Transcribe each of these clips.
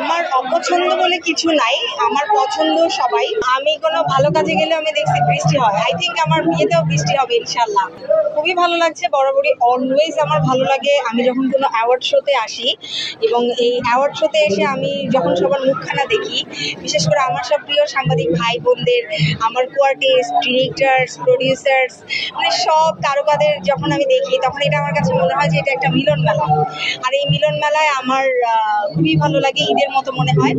আমার অপছন্দ বলে কিছু নাই, আমার পছন্দ সবাই। আমি কোনো ভালো কাজে গেলে আমি দেখছি বৃষ্টি হয়। আই থিঙ্ক আমার বিয়েতেও বৃষ্টি হবে ইনশাল্লাহ। খুবই ভালো লাগছে, বরাবরই অলওয়েজ আমার ভালো লাগে আমি যখন কোনো অ্যাওয়ার্ড শোতে আসি, এবং এই অ্যাওয়ার্ড শোতে এসে আমি যখন সবার মুখখানা দেখি, বিশেষ করে আমার সব প্রিয় সাংবাদিক ভাই বোনদের, আমার কোয়ার্টিস্ট, ডিরেক্টরস, প্রডিউসার্স, মানে সব তারকাদের যখন আমি দেখি, তখন এটা আমার কাছে মনে হয় যে এটা একটা মিলন মেলা। আর এই মিলন মেলায় আমার খুবই ভালো লাগে, ঈদের মতো মনে হয়।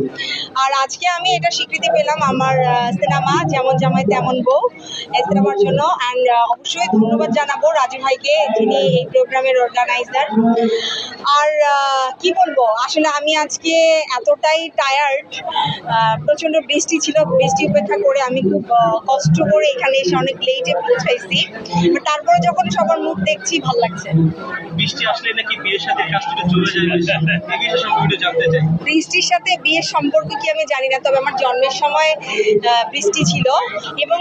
আর আজকে আমি এটা স্বীকৃতি পেলাম আমার সিনেমা যেমন জামাই তেমন বউ এই সিনেমার জন্য। অ্যান্ড অবশ্যই ধন্যবাদ জানাবো রাজু ভাইকে, যিনি এই প্রোগ্রামের অর্গানাইজার। আর কি বলবো, আসলে আমি আজকে এতটাই টায়ার্ড, প্রচন্ড বৃষ্টি ছিল, বৃষ্টি উপেক্ষা করে আমি খুব কষ্ট করে এখানে এসে অনেক লেটে পৌঁছাইছি। তারপরে যখন সবার মুখ দেখছি ভালো লাগছে। বৃষ্টি আসলে নাকি বিয়ের সাথে কাজ করে চলে যায়, এই বিষয়ে সম্পর্কে জানতে চাই। বৃষ্টির সাথে বিয়ের সম্পর্ক কি আমি জানি না, তবে আমার জন্মের সময় বৃষ্টি ছিল, এবং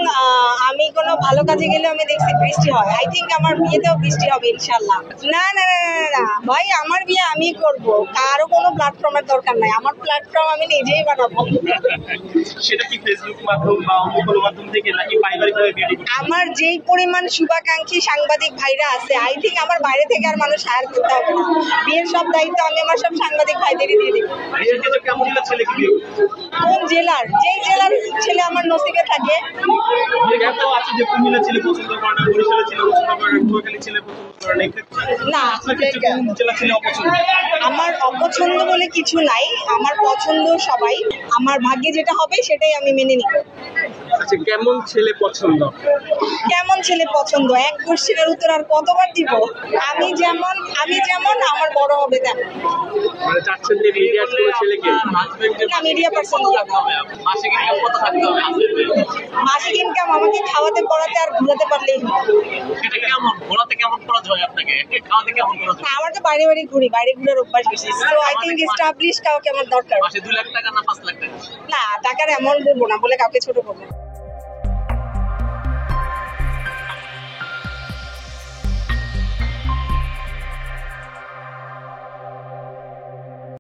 আমি কোনো ভালো কাজে গেলে আমি দেখছি বৃষ্টি হয়। আই থিঙ্ক আমার বিয়েতেও বৃষ্টি হবে ইনশাল্লাহ। না না না না না ভাই, আমার বিয়ে আমি করব, কারো কোনো প্ল্যাটফর্মের দরকার নাই, আমার প্ল্যাটফর্ম আমি নিজেই বানাবো। সেটা কি ফেসবুক মাধ্যম বা অন্য কোনো মাধ্যম থেকে, নাকি পারিবারিকভাবে বিয়ে করবে? আমার যেই পরিমাণ শুভাকাঙ্ক্ষী সাংবাদিক ভাইরা আছে, আই থিঙ্ক আমার বাইরে থেকে আর মানুষ হায়ার করতে হবে না। বিয়ের সব দায়িত্ব আমি আমার সব সাংবাদিক ভাইদেরই দিয়ে দিব। বিয়ের ক্ষেত্রে কেমন জেলার ছেলে কি বিয়ে করবে? কোন জেলার? যেই জেলার ছেলে আমার নসিবে থাকে। এত আছে যে কুমিল্লা ছেলে পছন্দ করে না, বরিশালের ছেলে পছন্দ করে না, নোয়াখালী ছেলে পছন্দ করে না, এক্ষেত্রে না, আপনার ক্ষেত্রে কোন জেলার ছেলে অপছন্দ? আমার অপছন্দ বলে কিছু নাই, আমার পছন্দ সবাই। আমার ভাগ্যে যেটা হবে সেটাই আমি মেনে নিব। আচ্ছা, কেমন ছেলে পছন্দ? কেমন ছেলে পছন্দ, এক কোশ্চেনের উত্তর আর কতবার দিব? আমি যেমন আমার বড় হবে তেমন। মানে চাচ্ছেন যে মিডিয়ার কোনো ছেলেকে? না, মিডিয়া পার্সন মাসিক ইনকাম কত থাকতে হবে? মাসিক ইনকাম আমাকে খাওয়াতে পড়াতে আর ঘুরাতে পারলেই হবে। সেটা কেমন ঘোরাতে, কেমন খরচ হয় আপনাকে, খাওয়াতে কেমন খরচ হয়? আমার তো বাইরে বাইরে ঘুরি, বাইরে ঘুরার অভ্যাস বেশি। সো আই থিঙ্ক এস্টাবলিশ কাউকে আমার দরকার। মাসে 2 লাখ টাকা না 5 লাখ টাকা? না, টাকার এমন বলবো না, বলে কাউকে ছোট করবো।